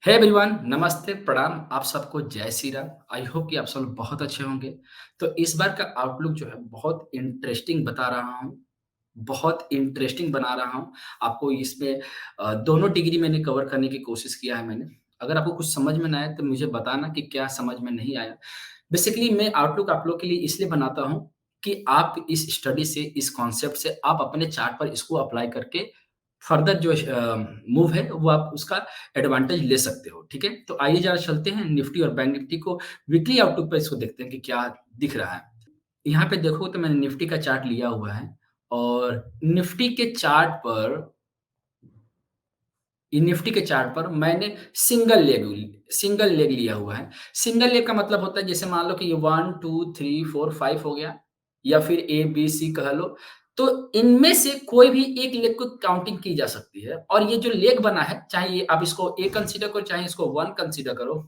Hey everyone, नमस्ते, प्रणाम, आप सबको जय श्री राम। आई होप कि आप सब लोग बहुत अच्छे होंगे। तो इस बार का आउटलुक जो है बहुत इंटरेस्टिंग बता रहा हूँ, बहुत इंटरेस्टिंग बना रहा हूँ। आपको इसमें दोनों डिग्री मैंने कवर करने की कोशिश किया है मैंने। अगर आपको कुछ समझ में ना आए तो मुझे बताना कि क्या समझ में नहीं आया। बेसिकली मैं आउटलुक आप लोग के लिए इसलिए बनाता हूँ कि आप इस स्टडी से, इस कॉन्सेप्ट से आप अपने चार्ट पर इसको अप्लाई करके फर्दर जो मूव है वो आप उसका एडवांटेज ले सकते हो, ठीक है? तो आइए ज़रा चलते हैं निफ्टी और बैंक निफ्टी को वीकली आउटलुक पे इसको देखते हैं कि क्या दिख रहा है। यहाँ पे देखो तो मैंने निफ्टी का चार्ट लिया हुआ है और निफ्टी के चार्ट पर निफ्टी के चार्ट पर मैंने सिंगल लेग लिया हुआ है। सिंगल लेग का मतलब होता है जैसे मान लो कि ये 1, 2, 3, 4, 5 हो गया या फिर ए, बी, सी कह लो। तो इनमें से कोई भी एक लेग को काउंटिंग की जा सकती है और ये जो लेग बना है, चाहे ये आप इसको ए कंसीडर करो, चाहे इसको 1 कंसीडर करो,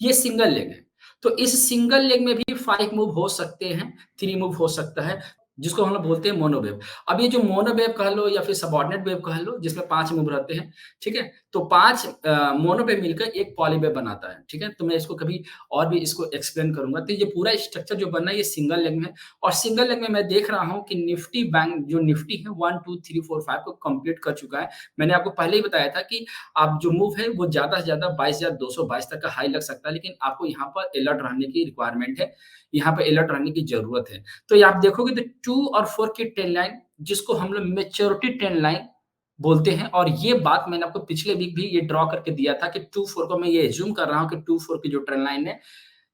ये सिंगल लेग है। तो इस सिंगल लेग में भी 5 मूव हो सकते हैं, 3 मूव हो सकता है, जिसको हम लोग बोलते हैं मोनो वेव। अब ये जो मोनो वेव कह लो या फिर सबऑर्डिनेट वेव कह लो, जिसमें 5 मूव रहते हैं, ठीक है? तो 5 मोनो वेव मिलकर एक पॉली वेव बनाता है, ठीक है? तो मैं इसको कभी और भी इसको एक्सप्लेन करूँगा। तो ये पूरा स्ट्रक्चर जो बना है, ये सिंगल लेग में है और सिंगल लेग में मैं देख रहा हूँ कि निफ्टी बैंक जो निफ्टी है 1, 2, 3, 4, 5 को कंप्लीट कर चुका है। मैंने आपको पहले ही बताया था कि आप जो मूव है वो ज़्यादा से ज़्यादा 22,222 तक का हाई लग सकता है, लेकिन आपको यहाँ पर अलर्ट रहने की रिक्वायरमेंट है, यहाँ पे अलर्ट रहने की ज़रूरत है। तो ये आप देखोगे तो 2 और 4 की ट्रेंड लाइन जिसको हम लोग मैच्योरिटी ट्रेंड लाइन बोलते हैं और ये बात मैंने आपको पिछले वीक भी ये ड्रॉ करके दिया था कि 2-4 को मैं ये अज़्यूम कर रहा हूँ कि 2-4 की जो ट्रेंड लाइन है,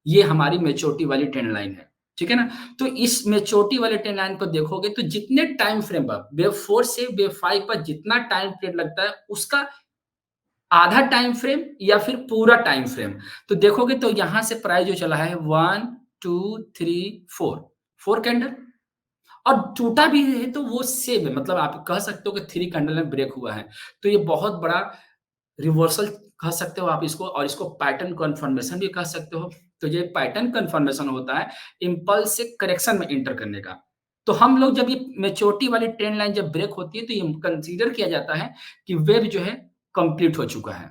ये हमारी मैच्योरिटी वाली ट्रेंड लाइन है। ठीक है ना? तो इस मैच्योरिटी वाले ट्रेंड लाइन को देखोगे तो जितने टाइम फ्रेम पर वेव 4 से वेव 5 पर जितना टाइम पीरियड लगता है, उसका आधा टाइम फ्रेम या फिर पूरा टाइम फ्रेम। तो देखोगे तो यहाँ से प्राइस जो चला है 1, 2, 3, 4, 4 कैंडल और टूटा भी है तो वो सेम है, मतलब आप कह सकते हो कि 3 कैंडल में ब्रेक हुआ है। तो ये बहुत बड़ा रिवर्सल कह सकते हो आप इसको और इसको पैटर्न कन्फर्मेशन भी कह सकते हो। तो ये पैटर्न कन्फर्मेशन होता है इम्पल्स से करेक्शन में एंटर करने का। तो हम लोग जब ये मैच्योरिटी वाली ट्रेंड लाइन जब ब्रेक होती है तो ये कंसीडर किया जाता है कि वेव जो है कंप्लीट हो चुका है।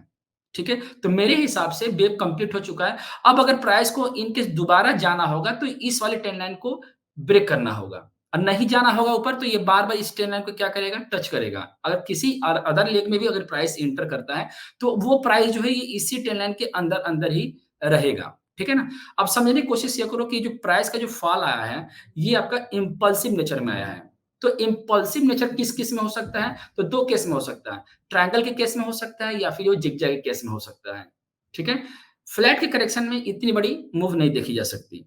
ठीक है? तो मेरे हिसाब से वेव कंप्लीट हो चुका है। अब अगर प्राइस को इन केस दोबारा जाना होगा तो इस वाले ट्रेंड लाइन को ब्रेक करना होगा। और नहीं जाना होगा ऊपर तो ये बार-बार इस ट्रेंड लाइन को क्या करेगा? टच करेगा। अगर किसी अदर लेग में भी अगर प्राइस एंटर करता है तो वो प्राइस जो है ये इसी ट्रेंड लाइन के अंदर-अंदर ही रहेगा। ठीक है ना? अब समझने की कोशिश ये करो कि जो प्राइस का जो फॉल आया है, ये आपका इम्पल्सिव नेचर में आया है। तो इम्पल्सिव नेचर किस-किस में हो सकता है? तो 2 केस में हो सकता है। ट्रायंगल के केस में हो सकता है या फिर वो ज़िगज़ैग के केस में हो सकता है। ठीक है? फ्लैट के करेक्शन में इतनी बड़ी मूव नहीं देखी जा सकती।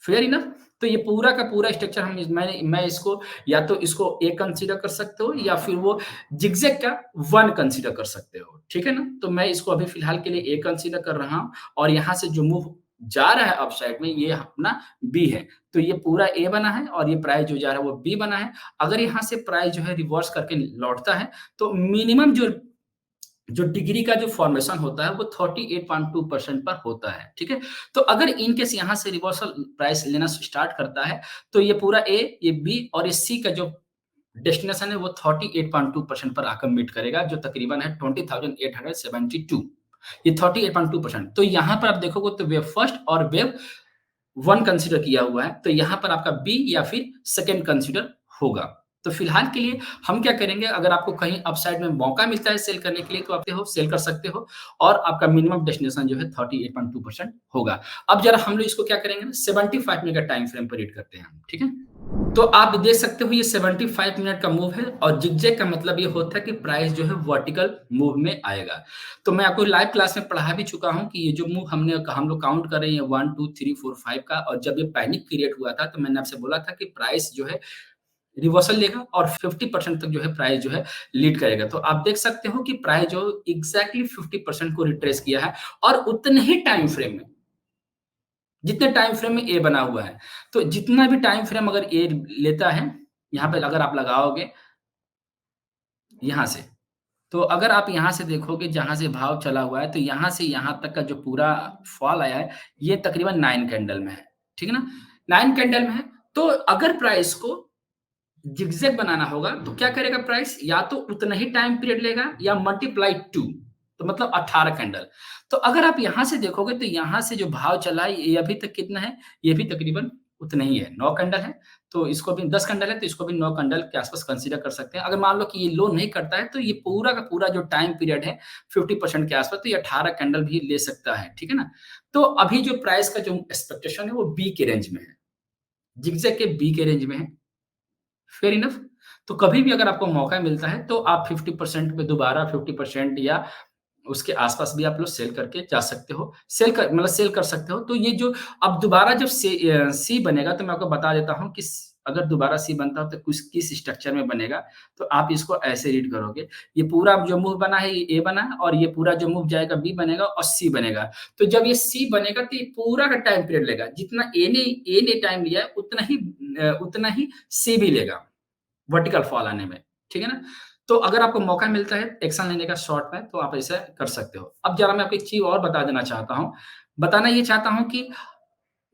Fair enough? तो ये पूरा का पूरा स्ट्रक्चर मैं इसको या तो इसको ए कंसीडर कर सकते हो या फिर वो ज़िगज़ैग का 1 कंसीडर कर सकते हो, ठीक है ना? तो मैं इसको अभी फ़िलहाल के लिए ए कंसीडर कर रहा हूँ और यहाँ से जो मूव जा रहा है अपसाइड में ये अपना बी है। तो ये पूरा ए बना है और ये प्राइस जो जा रहा है वो बी बना है। अगर यहाँ से प्राइस जो है रिवर्स करके लौटता है तो मिनिमम जो जो डिग्री का जो फॉर्मेशन होता है वो 38.2% पर होता है, ठीक है? तो अगर इन केस यहाँ से रिवर्सल प्राइस लेना स्टार्ट करता है, तो ये पूरा ए, ये बी और ये सी का जो डेस्टिनेशन है वो 38.2% पर आकर मीट करेगा जो तकरीबन है 20,872 ये 38.2% तो यहाँ पर आप देखोगे तो वेव फर्स्ट और वेव 1 कंसीडर किया हुआ है, तो यहाँ पर आपका बी या फिर सेकंड कंसीडर होगा। तो फिलहाल के लिए हम क्या करेंगे अगर आपको कहीं अपसाइड में मौका मिलता है सेल करने के लिए तो आप सेल कर सकते हो और आपका मिनिमम डेस्टिनेशन जो है 38.2% होगा। अब जरा हम लोग इसको क्या करेंगे ना 75 मिनट का टाइम फ्रेम पर रीड करते हैं हम, ठीक है? तो आप देख सकते हो ये 75 मिनट का मूव है और ज़िगज़ैग का मतलब ये होता है कि प्राइस जो है वर्टिकल मूव में आएगा। तो मैं आपको लाइव क्लास में पढ़ा भी चुका हूँ कि ये जो मूव हम लोग काउंट कर रहे हैं 1, 2, 3, 4, 5 का और जब ये पैनिक क्रिएट हुआ था तो मैंने आपसे बोला था कि प्राइस जो है रिवर्सल लेगा और 50% तक जो है प्राइस जो है लीड करेगा। तो आप देख सकते हो कि प्राइस जो एग्ज़ैक्टली 50% को रिट्रेस किया है और उतने ही टाइम फ्रेम में जितने टाइम फ्रेम में ए बना हुआ है। तो जितना भी टाइम फ्रेम अगर ए लेता है, यहाँ पे अगर आप लगाओगे यहाँ से, तो अगर आप यहाँ से देखोगे जहाँ से भाव चला हुआ है, तो यहाँ से यहाँ तक का जो पूरा फॉल आया है, ये तकरीबन 9 कैंडल में है। ठीक है ना? 9 कैंडल में है, तो अगर प्राइस को ज़िगज़ैग बनाना होगा, तो क्या करेगा प्राइस? या तो उतना ही टाइम पीरियड लेगा या मल्टीप्लाई 2 तो मतलब 18 कैंडल। तो अगर आप यहाँ से देखोगे तो यहाँ से जो भाव चला है ये अभी तक कितना है? ये भी तकरीबन उतना ही है, 9 कैंडल है। तो इसको भी 10 कैंडल है तो इसको भी 9 कैंडल के आस-पास कंसीडर कर सकते हैं। अगर मान लो कि ये लो नहीं करता है तो ये पूरा का पूरा जो टाइम पीरियड है 50% के आस-पास तो ये 18 कैंडल भी ले सकता है, ठीक है ना? तो अभी जो प्राइस का जो एक्सपेक्टेशन है वो बी के रेंज में है। ज़िगज़ैग के बी के रेंज में है। Fair enough. तो कभी भी अगर आपको मौका मिलता है तो आप 50% पे दोबारा 50% या उसके आस-पास भी आप लोग सेल करके जा सकते हो। सेल कर सकते हो। तो ये जो अब दोबारा जब सी बनेगा तो मैं आपको बता देता हूँ कि अगर दोबारा सी बनता हो तो कुछ किस स्ट्रक्चर में बनेगा, तो आप इसको ऐसे रीड करोगे। ये पूरा जो मूव बना है ये ए बना है और ये पूरा जो मूव जाएगा बी बनेगा और सी बनेगा। तो जब ये सी बनेगा तो ये पूरा का टाइम पीरियड लेगा। जितना ए ने टाइम लिया है उतना ही सी भी लेगा। वर्टिकल फॉल आने में, ठीक है ना? तो अगर आपको मौका मिलता है एक्शन लेने का शॉर्ट में, तो आप ऐसा कर सकते हो। अब ज़रा मैं आपको एक चीज़ और बता देना चाहता हूँ। बताना ये चाहता हूँ कि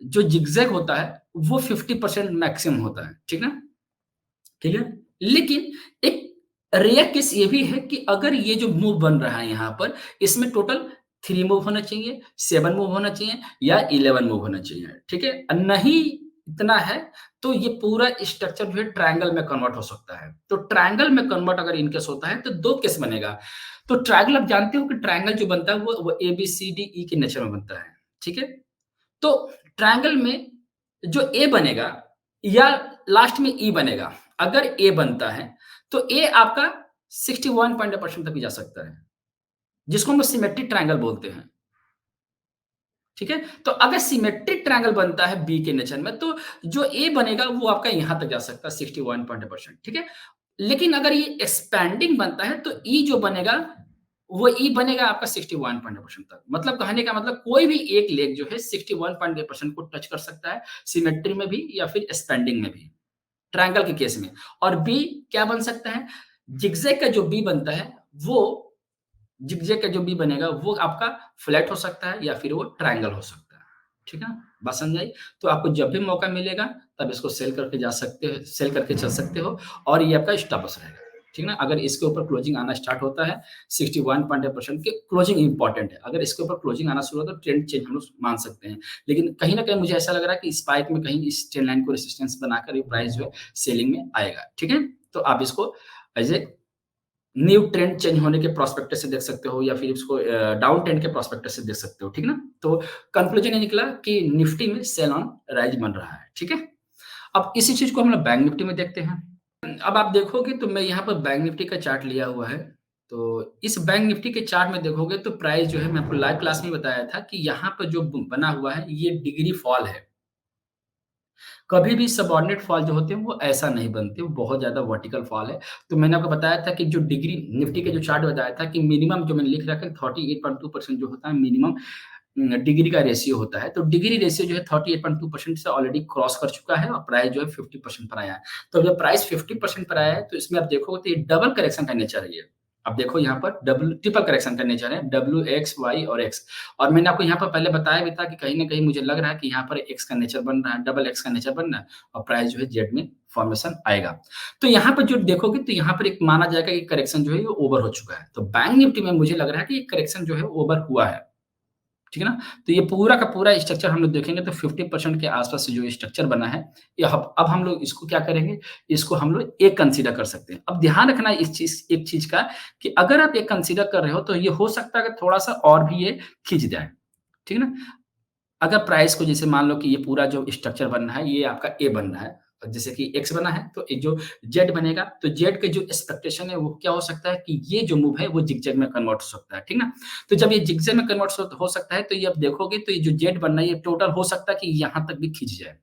जो ज़िगज़ैग होता है, वो 50% मैक्सिमम होता है, ठीक ना? ठीक है? लेकिन एक रेयर केस ये भी है कि अगर ये जो मूव बन रहा है यहाँ पर, इसमें टोटल 3 मूव होना चाहिए, 7 मूव होना चाहिए या 11 मूव होना चाहिए, ठीक है? नहीं इतना है, तो ये पूरा स्ट्रक्चर जो है ट्रायंगल में कन्वर्ट हो सकता है। तो ट्रायंगल में कन्वर्ट अगर इन केस होता है, तो 2 केस बनेगा। तो ट्रायंगल आप जानते हो कि ट्रायंगल जो बनता है वो ए, बी, सी, डी, ई के नेचर में बनता है, ठीक है? तो ट्रायंगल में जो ए बनेगा या लास्ट में ई बनेगा, अगर ए बनता है, तो ए आपका 61% तक भी जा सकता है, जिसको हम सिमेट्रिक ट्रायंगल बोलते हैं, ठीक है? तो अगर सिमेट्रिक ट्रायंगल बनता है बी के नेचर में, तो जो ए बनेगा वो आपका यहाँ तक जा सकता है 61%, ठीक है? लेकिन अगर ये एक्सपैंडिंग बनता है, तो ई जो बनेगा वो ई बनेगा आपका 61% तक। मतलब कहने का मतलब कोई भी एक लेग जो है 61% को टच कर सकता है, सिमेट्री में भी या फिर एक्सपेंडिंग में भी, ट्रायंगल के केस में। और बी क्या बन सकता है? ज़िगज़ैग का जो बी बनता है, वो ज़िगज़ैग का जो बी बनेगा वो आपका फ्लैट हो सकता है या फिर वो ट्रायंगल हो सकता है। ठीक है ना? बात समझ आई? तो आपको जब भी मौका मिलेगा तब इसको सेल करके चल सकते हो और ये आपका स्टॉप लॉस रहेगा। ठीक है ना? अगर इसके ऊपर क्लोजिंग आना स्टार्ट होता है 61.8% की क्लोजिंग इम्पोर्टेंट है। अगर इसके ऊपर क्लोजिंग आना शुरू होता है तो ट्रेंड चेंज हम लोग मान सकते हैं। लेकिन कहीं न कहीं मुझे ऐसा लग रहा है कि स्पाइक में कहीं इस ट्रेंड लाइन को रेजिस्टेंस बनाकर ये प्राइस जो है सेलिंग में आएगा। ठीक है? तो आप इसको as a new trend change होने के प्रोस्पेक्टस से देख सकते हो या फिर उसको डाउन ट्रेंड के प्रोस्पेक्टस से देख सकते हो, ठीक ना? तो कंक्लूजन ये निकला कि निफ्टी में सेल ऑन राइज बन रहा है, ठीक है? अब इसी चीज़ को हम लोग बैंक निफ्टी में देखते हैं। अब आप देखोगे तो मैं यहाँ पर बैंक निफ्टी का चार्ट लिया हुआ है। तो इस बैंक निफ्टी के चार्ट में देखोगे तो प्राइस जो है मैं आपको लाइव क्लास में बताया था कि यहाँ पर जो ब बना हुआ है ये डिग्री फॉल है। कभी भी सबऑर्डिनेट फॉल जो होते हैं वो ऐसा नहीं बनते, वो बहुत ज़्यादा वर्टिकल फॉल है। तो मैंने आपको बताया था कि जो डिग्री निफ्टी के जो चार्ट बताया था कि मिनिमम जो मैंने लिख रखा है 38.2% जो होता है मिनिमम डिग्री का रेशियो होता है। तो डिग्री रेशियो जो है 38.2% से ऑलरेडी क्रॉस कर चुका है और प्राइस जो है 50% पर आया है। तो जब प्राइस 50% पर आया है तो इसमें आप देखोगे तो ये डबल करेक्शन का नेचर है ये। अब देखो यहाँ पर डबल ट्रिपल करेक्शन का नेचर है डब्ल्यू, एक्स, वाई और एक्स। और मैंने आपको यहाँ पर पहले बताया भी था कि कहीं न कहीं मुझे लग रहा है कि यहाँ पर एक्स का नेचर बन रहा है, डबल एक्स का नेचर बन रहा है और प्राइस जो है जेड में फॉर्मेशन आएगा। तो यहाँ पर जो देखोगे तो यहाँ पर एक माना जाएगा कि करेक्शन जो है ये ओवर हो चुका है। तो बैंक निफ्टी में मुझे लग रहा है कि ये करेक्शन जो है ओवर हुआ है। ठीक है ना? तो ये पूरा का पूरा स्ट्रक्चर हम लोग देखेंगे तो 50% के आस-पास जो स्ट्रक्चर बना है, ये अब हम लोग इसको क्या करेंगे, इसको हम लोग ए कंसीडर कर सकते हैं। अब ध्यान रखना एक चीज़ का कि अगर आप ए कंसीडर कर रहे हो तो ये हो सकता है कि थोड़ा-सा और भी ये खींच जाए। ठीक है ना? अगर प्राइस को जैसे मान लो कि ये पूरा जो स्ट्रक्चर बन रहा है, ये आपका ए बन रहा है। और जैसे कि एक्स बना है, तो ये जो जेड बनेगा, तो जेड के जो एक्सपेक्टेशन है, वो क्या हो सकता है कि ये जो मूव है, वो ज़िगज़ैग में कन्वर्ट हो सकता है, ठीक ना? तो जब ये ज़िगज़ैग में कन्वर्ट हो सकता है, तो ये आप देखोगे, तो ये जो जेड बनना है, ये टोटल हो सकता है कि यहाँ तक भी खींच जाए।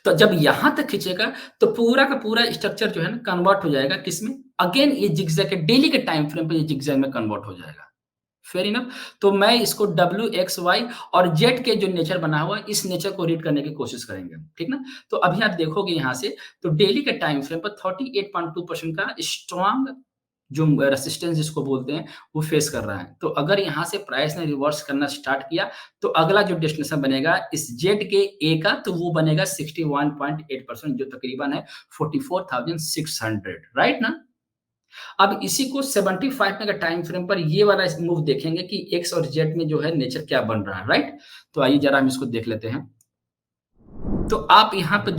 तो जब यहाँ तक खींचेगा, तो पूरा का पूरा स्ट्रक्चर जो है ना, कन्वर्ट हो जाएगा किसमें? अगेन ये ज़िगज़ैग के डेली के टाइम फ्रेम पे ये ज़िगज़ैग में कन्वर्ट हो जाएगा। Fair enough. तो मैं इसको डब्ल्यू, एक्स, वाई और जेड के जो नेचर बना हुआ है, इस नेचर को रीड करने की कोशिश करेंगे, ठीक ना? तो अभी आप देखोगे यहाँ से, तो डेली के टाइम फ्रेम पर 38.2% का स्ट्रॉन्ग जो रेजिस्टेंस जिसको बोलते हैं, वो फेस कर रहा है। तो अगर यहाँ से प्राइस ने रिवर्स करना स्टार्ट किया, तो अगला जो डेस्टिनेशन बनेगा इस जेड के ए का, तो वो बनेगा 61.8% जो तकरीबन है 44,600, राइट ना? अब इसी को 75 में का टाइम फ्रेम पर ये वाला इस मूव देखेंगे कि एक्स और जेड में जो है नेचर क्या बन रहा है, राइट? तो आइए ज़रा हम इसको देख लेते हैं। तो आप यहाँ पे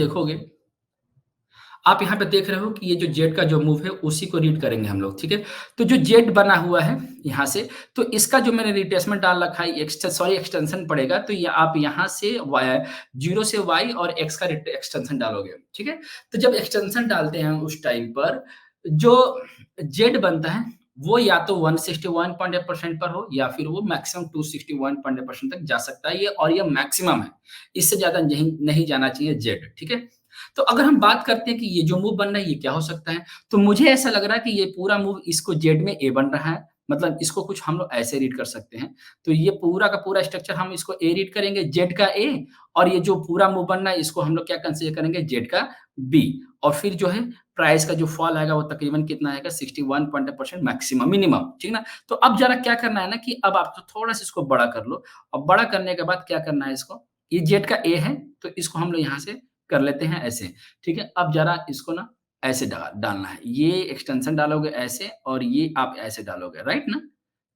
देख रहे हो कि ये जो जेड का जो मूव है उसी को रीड करेंगे हम लोग, ठीक है? तो जो जेड बना हुआ है यहाँ से, तो इसका जो मैंने रिट्रेसमेंट डाल रखा है एक्सटेंशन पड़ेगा, तो ये आप यहाँ से वाई 0 से वाई और एक्स का एक्सटेंशन डालोगे, ठीक है? तो जब एक्सटेंशन डालते हैं उस टाइम पर जो जेड बनता है वो या तो 161.8% पर हो या फिर वो मैक्सिमम 261.8% तक जा सकता है, ये और ये मैक्सिमम है। इससे ज़्यादा नहीं नहीं जाना चाहिए जेड, ठीक है? तो अगर हम बात करते हैं कि ये जो मूव बन रहा है ये क्या हो सकता है? तो मुझे ऐसा लग रहा है कि ये पूरा मूव इसको जेड में ए बन रहा है। मतलब इसको कुछ हम लोग ऐसे रीड कर सकते हैं। तो ये पूरा का पूरा स्ट्रक्चर हम इसको ए रीड करेंगे, जेड का ए, और ये जो पूरा मूव बन रहा है इसको हम लोग क्या कंसीडर करेंगे, जेड का बी। और फिर जो है प्राइस का जो फॉल आएगा वो तकरीबन कितना आएगा, 61% मैक्सिमम मिनिमम, ठीक है ना? तो अब ज़रा क्या करना है ना कि अब आप तो थोड़ा-सा इसको बड़ा कर लो, और बड़ा करने के बाद क्या करना है इसको, ये जेड का ए है, तो इसको हम लोग यहाँ से कर लेते हैं ऐसे, ठीक है? अब ज़रा इसको ना ऐसे डालना है। ये एक्सटेंशन डालोगे ऐसे और ये आप ऐसे डालोगे, राइट ना?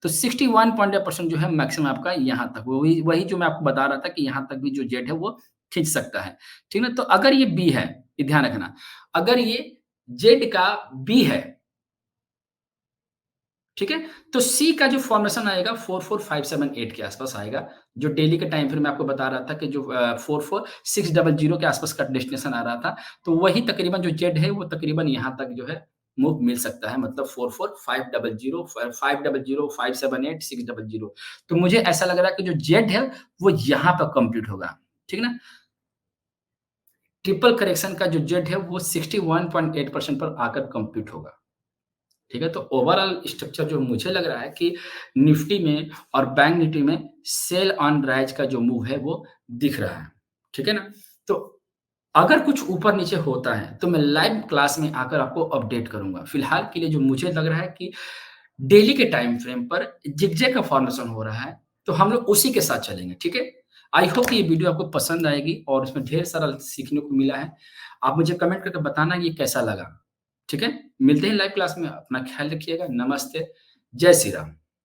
तो 61% जो है मैक्सिमम आपका यहाँ तक, वही वही जो मैं आपको बता रहा था कि यहाँ तक भी जो जेड है वो खींच सकता है, ठीक है ना? तो अगर ये बी है, ये ध्यान रखना, अगर ये जेड का बी है, ठीक है? तो सी का जो फॉर्मेशन आएगा 44578 के आसपास आएगा, जो डेली के टाइम फ्रेम मैं आपको बता रहा था कि जो 44600 के आसपास का डेस्टिनेशन आ रहा था, तो वही तकरीबन जो जेड है वो तकरीबन यहाँ तक जो है मूव मिल सकता है, मतलब 44500 500 578 600। तो मुझे ऐसा लग रहा है कि जो जेड है वो यहाँ पर कंप्लीट होगा, ठीक है ना? ट्रिपल करेक्शन का जो जेड है वो 61.8% पर आकर कंप्लीट होगा। ठीक है? तो ओवरऑल स्ट्रक्चर जो मुझे लग रहा है कि निफ्टी में और बैंक निफ्टी में सेल ऑन राइज का जो मूव है वो दिख रहा है। ठीक है ना? तो अगर कुछ ऊपर-नीचे होता है, तो मैं लाइव क्लास में आकर आपको अपडेट करूँगा। फिलहाल के लिए जो मुझे लग रहा है कि डेली के टाइम फ्रेम पर ज़िगज़ैग का फॉर्मेशन हो रहा है, तो हम लोग उसी के साथ चलेंगे, ठीक है? आई होप कि ये वीडियो आपको पसंद आएगी और इसमें ढेर सारा सीखने को मिला है। आप मुझे कमेंट करके बताना ये कैसा लगा, ठीक है? मिलते हैं लाइव क्लास में, अपना ख़्याल रखिएगा। नमस्ते, जय श्री राम।